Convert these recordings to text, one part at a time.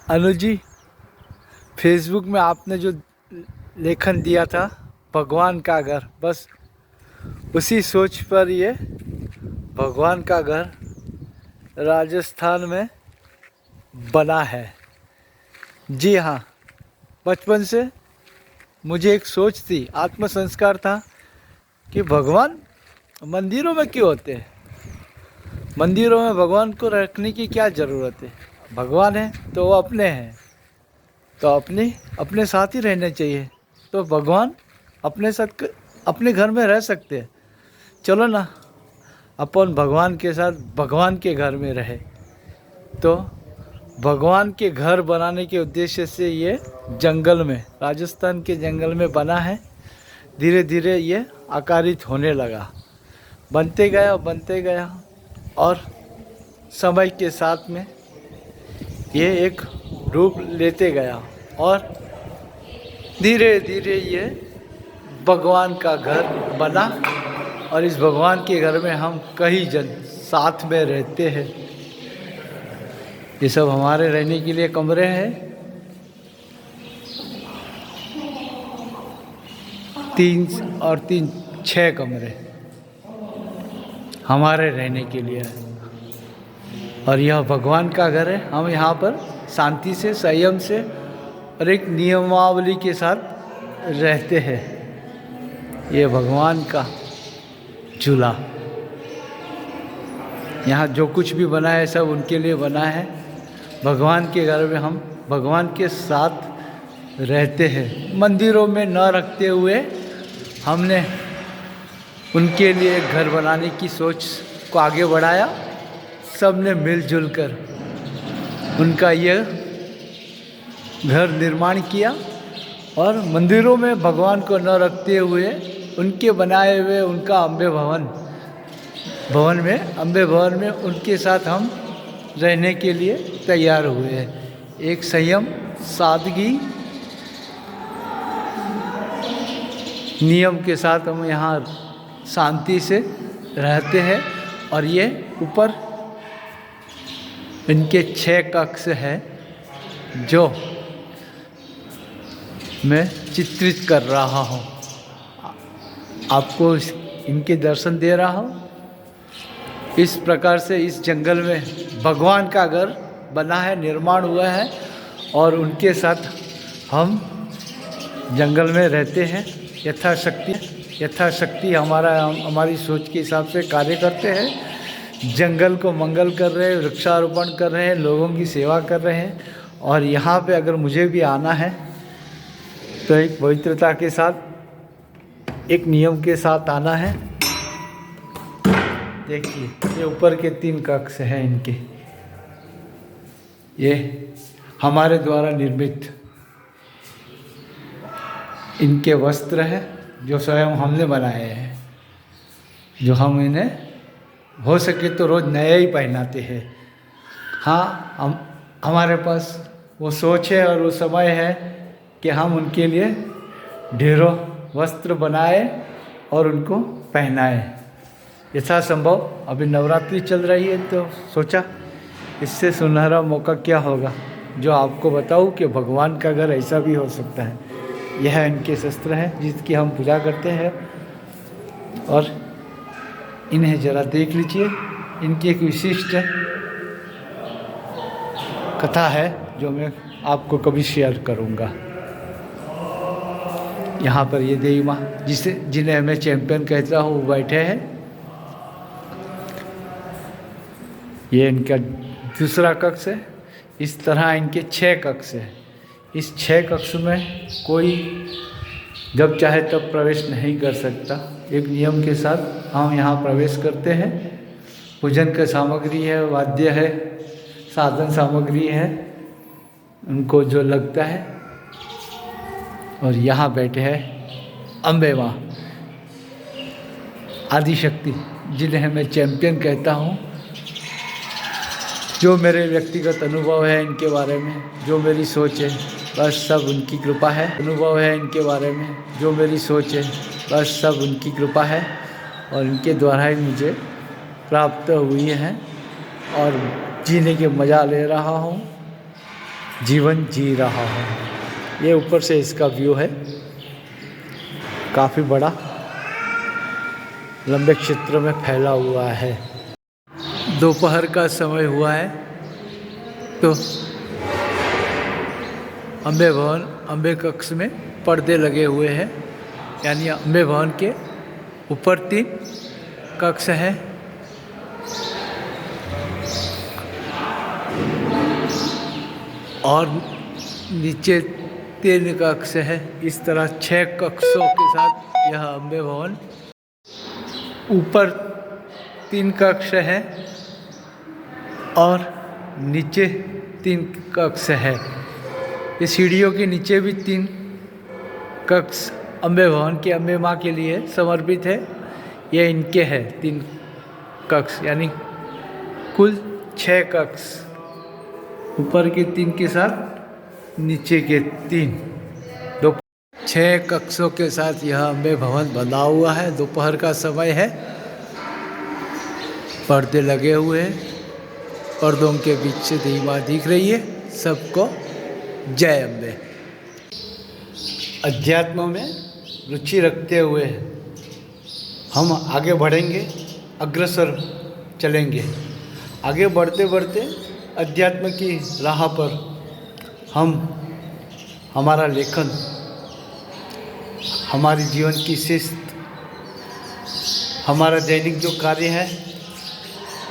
अनुज जी, Facebook में आपने जो लेखन दिया था भगवान का घर, बस उसी सोच पर ये भगवान का घर राजस्थान में बना है। जी हाँ, बचपन से मुझे एक सोच थी, आत्म संस्कार था कि भगवान मंदिरों में क्यों होते हैं। मंदिरों में भगवान को रखने की क्या ज़रूरत है। भगवान है तो वो अपने हैं, तो अपने साथ ही रहने चाहिए। तो भगवान अपने साथ अपने घर में रह सकते हैं। चलो ना, अपन भगवान के साथ भगवान के घर में रहे। तो भगवान के घर बनाने के उद्देश्य से ये जंगल में, राजस्थान के जंगल में बना है। धीरे धीरे ये आकारित होने लगा, बनते गया और समय के साथ में ये एक रूप लेते गया और धीरे धीरे ये भगवान का घर बना। और इस भगवान के घर में हम कई जन साथ में रहते हैं। ये सब हमारे रहने के लिए कमरे हैं। 3 और 3 6 कमरे हमारे रहने के लिए है। और यह भगवान का घर है। हम यहाँ पर शांति से, संयम से और एक नियमावली के साथ रहते हैं। ये भगवान का झूला, यहाँ जो कुछ भी बना है सब उनके लिए बना है। भगवान के घर में हम भगवान के साथ रहते हैं। मंदिरों में न रखते हुए हमने उनके लिए एक घर बनाने की सोच को आगे बढ़ाया। सब ने मिलजुल कर उनका यह घर निर्माण किया। और मंदिरों में भगवान को न रखते हुए उनके बनाए हुए उनका अम्बे भवन में उनके साथ हम रहने के लिए तैयार हुए हैं। एक संयम, सादगी, नियम के साथ हम यहाँ शांति से रहते हैं। और ये ऊपर इनके 6 कक्ष है जो मैं चित्रित कर रहा हूँ, आपको इनके दर्शन दे रहा हूँ। इस प्रकार से इस जंगल में भगवान का घर बना है, निर्माण हुआ है। और उनके साथ हम जंगल में रहते हैं। यथाशक्ति हमारी सोच के हिसाब से कार्य करते हैं। जंगल को मंगल कर रहे हैं, वृक्षारोपण कर रहे हैं, लोगों की सेवा कर रहे हैं। और यहाँ पे अगर मुझे भी आना है तो एक पवित्रता के साथ, एक नियम के साथ आना है। देखिए, ये ऊपर के 3 कक्ष हैं इनके, ये हमारे द्वारा निर्मित इनके वस्त्र हैं जो स्वयं हमने बनाए हैं, जो हम इन्हें हो सके तो रोज़ नया ही पहनाते हैं। हाँ, हमारे पास वो सोच है और वो समय है कि हम उनके लिए ढेरों वस्त्र बनाए और उनको पहनाए यथासंभव। अभी नवरात्रि चल रही है तो सोचा इससे सुनहरा मौका क्या होगा जो आपको बताऊं कि भगवान का घर ऐसा भी हो सकता है। यह इनके शस्त्र हैं जिसकी हम पूजा करते हैं। और इन्हें ज़रा देख लीजिए, इनकी एक विशिष्ट कथा है जो मैं आपको कभी शेयर करूंगा। यहाँ पर ये देवी माँ जिन्हें मैं चैंपियन कहता हूँ, वो बैठे हैं। ये इनका दूसरा कक्ष है। इस तरह इनके 6 कक्ष हैं। इस 6 कक्ष में कोई जब चाहे तब प्रवेश नहीं कर सकता। एक नियम के साथ हम यहाँ प्रवेश करते हैं। पूजन का सामग्री है, वाद्य है, साधन सामग्री है, उनको जो लगता है। और यहाँ बैठे हैं अम्बे माँ, आदिशक्ति, जिन्हें मैं चैंपियन कहता हूँ। जो मेरे व्यक्तिगत अनुभव है इनके बारे में, जो मेरी सोच है, बस सब उनकी कृपा है। अनुभव है इनके बारे में, जो मेरी सोच है, बस सब उनकी कृपा है। और इनके द्वारा ही मुझे प्राप्त हुई है और जीने के मज़ा ले रहा हूँ। जीवन जी रहा हूँ। ये ऊपर से इसका व्यू है, काफ़ी बड़ा लंबे क्षेत्र में फैला हुआ है। दोपहर का समय हुआ है तो अम्बे भवन अम्बे कक्ष में पर्दे लगे हुए हैं, यानी अम्बे भवन के ऊपर 3 कक्ष हैं और नीचे 3 कक्ष है। इस तरह 6 कक्षों के साथ यह अम्बे भवन, ऊपर 3 कक्ष है और नीचे 3 कक्ष है। ये सीढ़ियों के नीचे भी 3 कक्ष अम्बे भवन के अम्बे माँ के लिए समर्पित है। ये इनके हैं 3 कक्ष, यानी कुल 6 कक्ष, ऊपर के 3 के साथ नीचे के 3, 6 कक्षों के साथ यह अम्बे भवन बना हुआ है। दोपहर का समय है, पर्दे लगे हुए हैं, पर्दों के बीच से देवी माँ दिख रही है। सबको जय अम्बे। अध्यात्म में रुचि रखते हुए हम आगे बढ़ेंगे, अग्रसर चलेंगे। आगे बढ़ते बढ़ते अध्यात्म की राह पर हमारा लेखन, हमारी जीवन की शिस्त, हमारा दैनिक जो कार्य है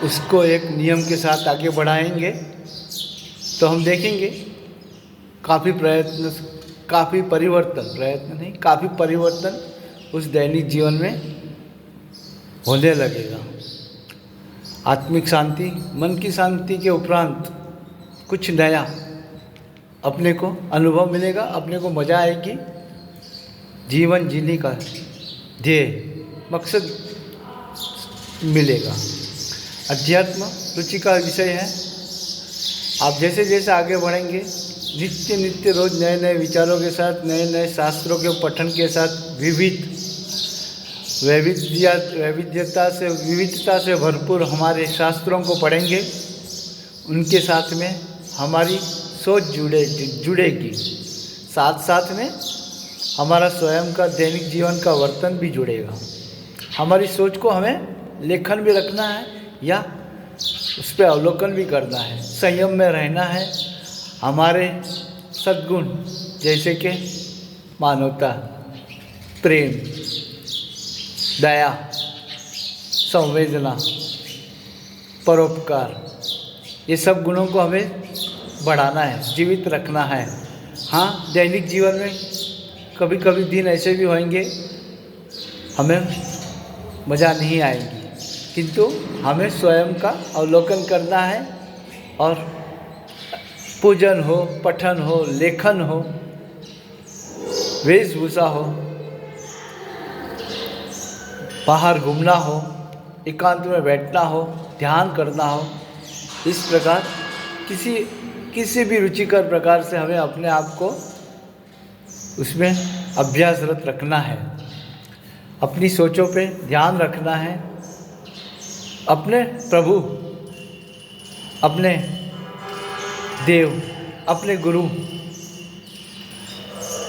उसको एक नियम के साथ आगे बढ़ाएंगे तो हम देखेंगे काफ़ी परिवर्तन उस दैनिक जीवन में होने लगेगा। आत्मिक शांति, मन की शांति के उपरांत कुछ नया अपने को अनुभव मिलेगा, अपने को मज़ा आएगी। जीवन जीने का ध्येय, मकसद मिलेगा। अध्यात्म रुचि का विषय है। आप जैसे जैसे आगे बढ़ेंगे, नित्य रोज नए नए विचारों के साथ, नए नए शास्त्रों के पठन के साथ, विविधता से भरपूर हमारे शास्त्रों को पढ़ेंगे। उनके साथ में हमारी सोच जुड़ेगी, साथ साथ में हमारा स्वयं का दैनिक जीवन का वर्तन भी जुड़ेगा। हमारी सोच को हमें लेखन भी रखना है या उस पर अवलोकन भी करना है, संयम में रहना है। हमारे सद्गुण जैसे कि मानवता, प्रेम, दया, संवेदना, परोपकार, ये सब गुणों को हमें बढ़ाना है, जीवित रखना है। हाँ, दैनिक जीवन में कभी कभी दिन ऐसे भी होंगे हमें मज़ा नहीं आएगी, किंतु हमें स्वयं का अवलोकन करना है और पूजन हो, पठन हो, लेखन हो, वेशभूषा हो, बाहर घूमना हो, एकांत में बैठना हो, ध्यान करना हो, इस प्रकार किसी भी रुचिकर प्रकार से हमें अपने आप को उसमें अभ्यासरत रखना है। अपनी सोचों पे ध्यान रखना है, अपने प्रभु, अपने देव, अपने गुरु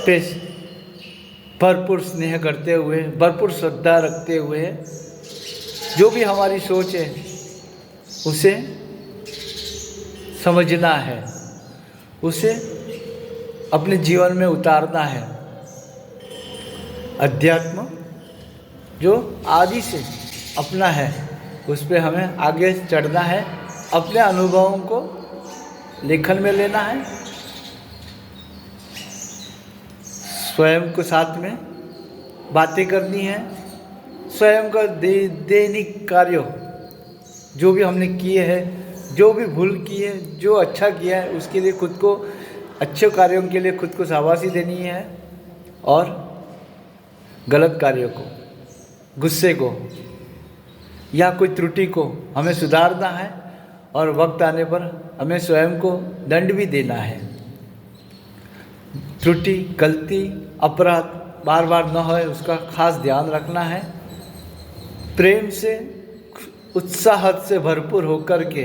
पे भरपूर स्नेह करते हुए, भरपूर श्रद्धा रखते हुए, जो भी हमारी सोच है उसे समझना है, उसे अपने जीवन में उतारना है। अध्यात्म जो आदि से अपना है उस पर हमें आगे चढ़ना है, अपने अनुभवों को लेखन में लेना है, स्वयं को साथ में बातें करनी है, स्वयं का दैनिक कार्य जो भी हमने किए हैं, जो भी भूल की है, जो अच्छा किया है, उसके लिए खुद को, अच्छे कार्यों के लिए खुद को शाबाशी देनी है और गलत कार्यों को, गुस्से को या कोई त्रुटि को हमें सुधारना है और वक्त आने पर हमें स्वयं को दंड भी देना है। त्रुटि, गलती, अपराध बार बार न होए उसका खास ध्यान रखना है। प्रेम से, उत्साह से भरपूर होकर के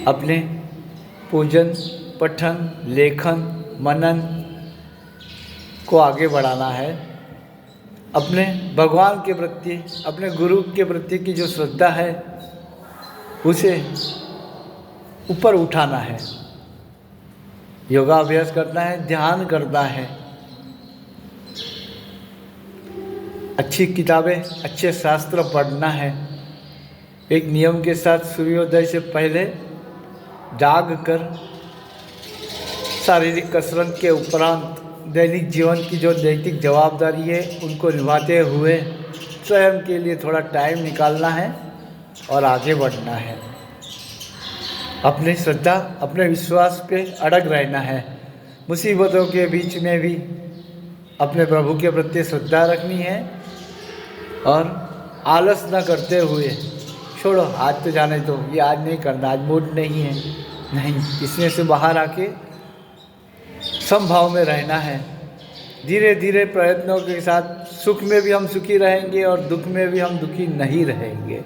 अपने पूजन, पठन, लेखन, मनन को आगे बढ़ाना है। अपने भगवान के प्रति, अपने गुरु के प्रति की जो श्रद्धा है उसे ऊपर उठाना है। योगाभ्यास करना है, ध्यान करना है, अच्छी किताबें, अच्छे शास्त्र पढ़ना है। एक नियम के साथ सूर्योदय से पहले जाग कर शारीरिक कसरत के उपरांत दैनिक जीवन की जो नैतिक जवाबदारी है उनको निभाते हुए स्वयं के लिए थोड़ा टाइम निकालना है और आगे बढ़ना है। अपनी श्रद्धा, अपने विश्वास पे अड़ग रहना है। मुसीबतों के बीच में भी अपने प्रभु के प्रति श्रद्धा रखनी है और आलस न करते हुए, छोड़ो आज तो जाने दो, ये आज नहीं करना, आज मूड नहीं है, नहीं, इसमें से बाहर आके समभाव में रहना है। धीरे धीरे प्रयत्नों के साथ सुख में भी हम सुखी रहेंगे और दुख में भी हम दुखी नहीं रहेंगे।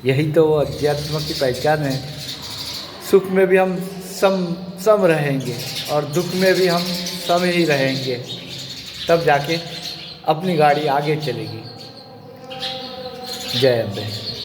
यही तो वो अध्यात्म की पहचान है। सुख में भी हम सम रहेंगे और दुख में भी हम सम ही रहेंगे, तब जाके अपनी गाड़ी आगे चलेगी। जय अम्बे।